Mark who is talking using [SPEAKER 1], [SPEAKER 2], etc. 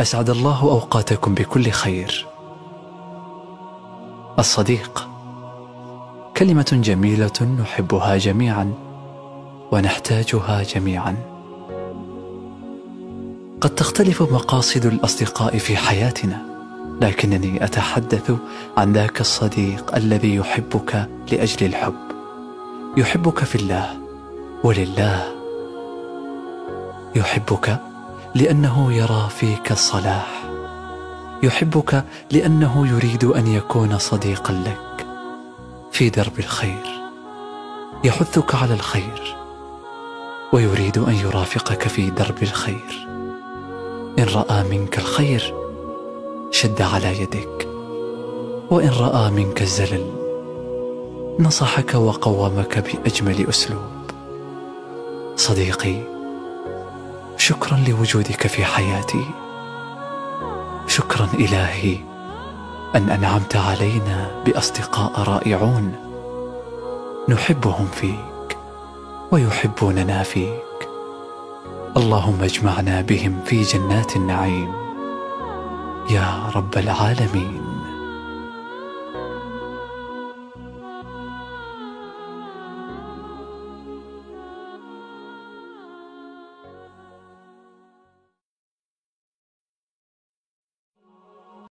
[SPEAKER 1] أسعد الله أوقاتكم بكل خير. الصديق كلمة جميلة نحبها جميعا ونحتاجها جميعا. قد تختلف مقاصد الأصدقاء في حياتنا، لكنني أتحدث عن ذاك الصديق الذي يحبك لأجل الحب، يحبك في الله ولله، يحبك لأنه يرى فيك الصلاح، يحبك لأنه يريد أن يكون صديقا لك في درب الخير، يحثك على الخير ويريد أن يرافقك في درب الخير. إن رأى منك الخير شد على يدك، وإن رأى منك الزلل نصحك وقومك بأجمل أسلوب. صديقي، شكرا لوجودك في حياتي، شكرا إلهي أن أنعمت علينا بأصدقاء رائعون نحبهم فيك ويحبوننا فيك. اللهم اجمعنا بهم في جنات النعيم يا رب العالمين.